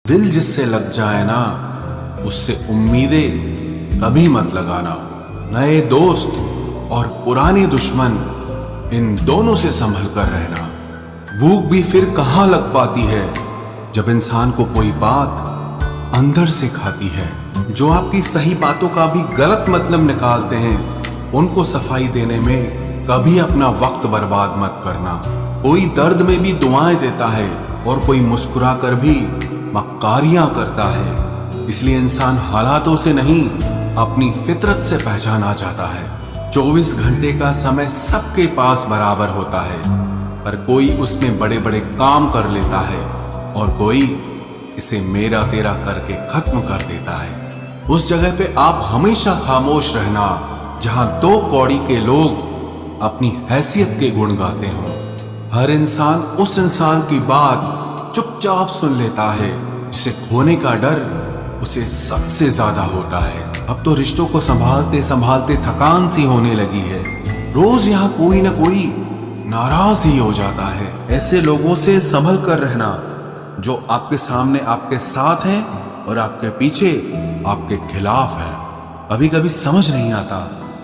दिल जिससे लग जाए ना, उससे उम्मीदें कभी मत लगाना। नए दोस्त और पुराने दुश्मन, इन दोनों से संभल कर रहना। भूख भी फिर कहाँ लग पाती है जब इंसान को कोई बात अंदर से खाती है। जो आपकी सही बातों का भी गलत मतलब निकालते हैं, उनको सफाई देने में कभी अपना वक्त बर्बाद मत करना। कोई दर्द में भी दुआएं देता है और कोई मुस्कुरा कर भी मक्कारियां करता है। इसलिए इंसान हालातों से नहीं, अपनी फितरत से पहचाना जाता है। 24 घंटे का समय सबके पास बराबर होता है, पर कोई उसमें बड़े बड़े काम कर लेता है और कोई इसे मेरा तेरा करके खत्म कर देता है। उस जगह पे आप हमेशा खामोश रहना जहां दो कौड़ी के लोग अपनी हैसियत के गुण गाते हों। हर इंसान उस इंसान की बात चुपचाप सुन लेता है जिसे खोने का डर उसे सबसे ज्यादा होता है। अब तो रिश्तों को संभालते संभालते थकान सी होने लगी है। रोज यहाँ कोई ना कोई नाराज ही हो जाता है। ऐसे लोगों से संभल कर रहना जो आपके सामने आपके साथ हैं और आपके पीछे आपके खिलाफ है। कभी कभी समझ नहीं आता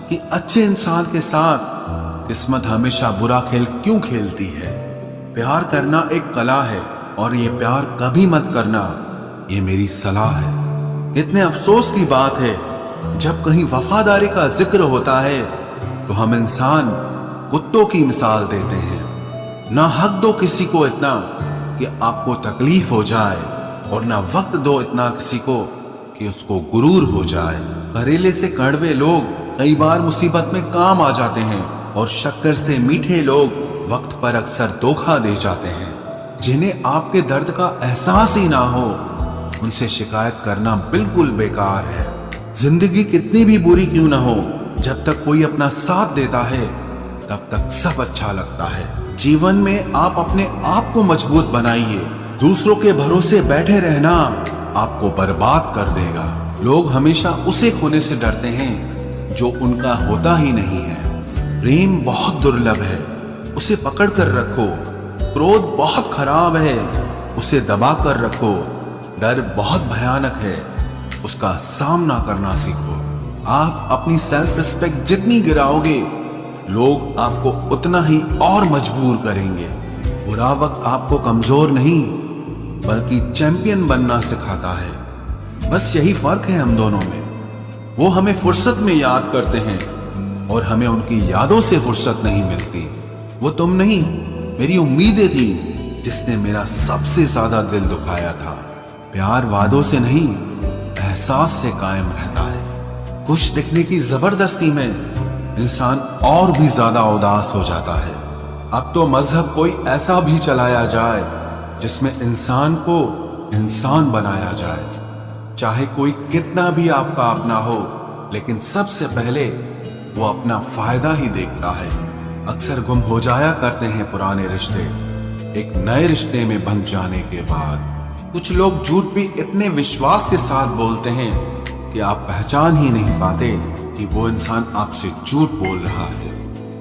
कि अच्छे इंसान के साथ किस्मत हमेशा बुरा खेल क्यों खेलती है। प्यार करना एक कला है और ये प्यार कभी मत करना, ये मेरी सलाह है। इतने अफसोस की बात है, जब कहीं वफादारी का जिक्र होता है तो हम इंसान कुत्तों की मिसाल देते हैं। ना हक दो किसी को इतना कि आपको तकलीफ हो जाए, और ना वक्त दो इतना किसी को कि उसको गुरूर हो जाए। करेले से कड़वे लोग कई बार मुसीबत में काम आ जाते हैं, और शक्कर से मीठे लोग वक्त पर अक्सर धोखा दे जाते हैं। जिन्हें आपके दर्द का एहसास ही ना हो, उनसे शिकायत करना बिल्कुल बेकार है। जिंदगी कितनी भी बुरी क्यों ना हो, जब तक कोई अपना साथ देता है तब तक सब अच्छा लगता है। जीवन में आप अपने आप को मजबूत बनाइए। दूसरों के भरोसे बैठे रहना आपको बर्बाद कर देगा। लोग हमेशा उसे खोने से डरते हैं जो उनका होता ही नहीं है। प्रेम बहुत दुर्लभ है, उसे पकड़ कर रखो। क्रोध बहुत खराब है, उसे दबा कर रखो। डर बहुत भयानक है, उसका सामना करना सीखो। आप अपनी सेल्फ रिस्पेक्ट जितनी गिराओगे, लोग आपको उतना ही और मजबूर करेंगे। बुरा वक्त आपको कमजोर नहीं बल्कि चैंपियन बनना सिखाता है। बस यही फर्क है हम दोनों में। वो हमें फुर्सत में याद करते हैं और हमें उनकी यादों से फुर्सत नहीं मिलती। वो तुम नहीं, मेरी उम्मीदें थी जिसने मेरा सबसे ज्यादा दिल दुखाया था। प्यार वादों से नहीं, एहसास से कायम रहता है। खुश दिखने की जबरदस्ती में इंसान और भी ज्यादा उदास हो जाता है। अब तो मजहब कोई ऐसा भी चलाया जाए जिसमें इंसान को इंसान बनाया जाए। चाहे कोई कितना भी आपका अपना हो, लेकिन सबसे पहले वो अपना फायदा ही देखता है। अक्सर गुम हो जाया करते हैं पुराने रिश्ते एक नए रिश्ते में बंध जाने के बाद। कुछ लोग झूठ भी इतने विश्वास के साथ बोलते हैं कि आप पहचान ही नहीं पाते कि वो इंसान आपसे झूठ बोल रहा है।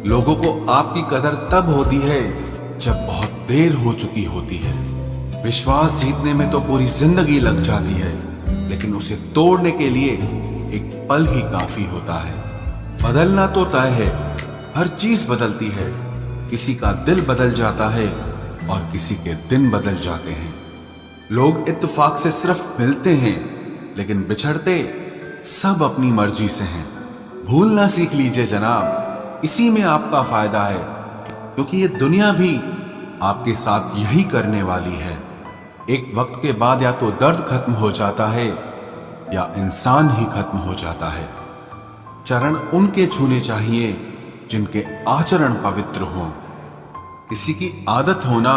लोगों को आपकी कदर तब होती है जब बहुत देर हो चुकी होती है। विश्वास जीतने में तो पूरी जिंदगी लग जाती है, लेकिन उसे तोड़ने के लिए एक पल ही काफी होता है। बदलना तो तय है, हर चीज बदलती है। किसी का दिल बदल जाता है और किसी के दिन बदल जाते हैं। लोग इत्तेफाक से सिर्फ मिलते हैं, लेकिन बिछड़ते सब अपनी मर्जी से हैं। भूलना सीख लीजिए जनाब, इसी में आपका फायदा है, क्योंकि ये दुनिया भी आपके साथ यही करने वाली है। एक वक्त के बाद या तो दर्द खत्म हो जाता है या इंसान ही खत्म हो जाता है। चरण उनके छूने चाहिए जिनके आचरण पवित्र हों। किसी की आदत होना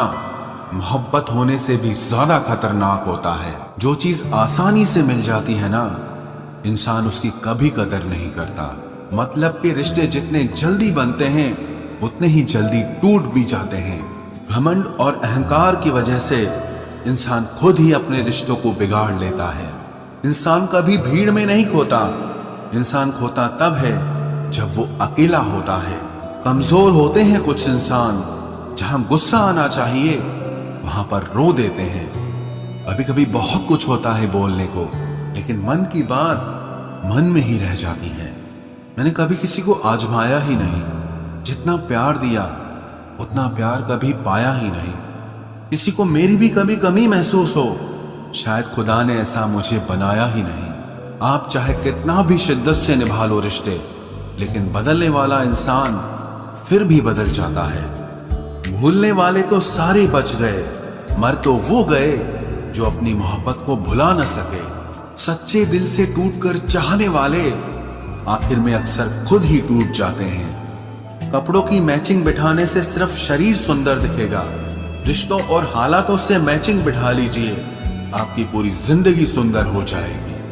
मोहब्बत होने से भी ज्यादा खतरनाक होता है। जो चीज आसानी से मिल जाती है ना, इंसान उसकी कभी कदर नहीं करता। मतलब के रिश्ते जितने जल्दी बनते हैं, उतने ही जल्दी टूट भी जाते हैं। घमंड और अहंकार की वजह से इंसान खुद ही अपने रिश्तों को बिगाड़ लेता है। इंसान कभी भीड़ में नहीं खोता, इंसान खोता तब है जब वो अकेला होता है। कमजोर होते हैं कुछ इंसान, जहां गुस्सा आना चाहिए वहां पर रो देते हैं। कभी कभी बहुत कुछ होता है बोलने को, लेकिन मन की बात मन में ही रह जाती है। मैंने कभी किसी को आजमाया ही नहीं, जितना प्यार दिया उतना प्यार कभी पाया ही नहीं। किसी को मेरी भी कभी कमी महसूस हो, शायद खुदा ने ऐसा मुझे बनाया ही नहीं। आप चाहे कितना भी शिद्दत से निभा लो रिश्ते, लेकिन बदलने वाला इंसान फिर भी बदल जाता है। भूलने वाले तो सारे बच गए, मर तो वो गए जो अपनी मोहब्बत को भुला न सके। सच्चे दिल से टूटकर चाहने वाले आखिर में अक्सर खुद ही टूट जाते हैं। कपड़ों की मैचिंग बिठाने से सिर्फ शरीर सुंदर दिखेगा, रिश्तों और हालातों से मैचिंग बिठा लीजिए, आपकी पूरी जिंदगी सुंदर हो जाएगी।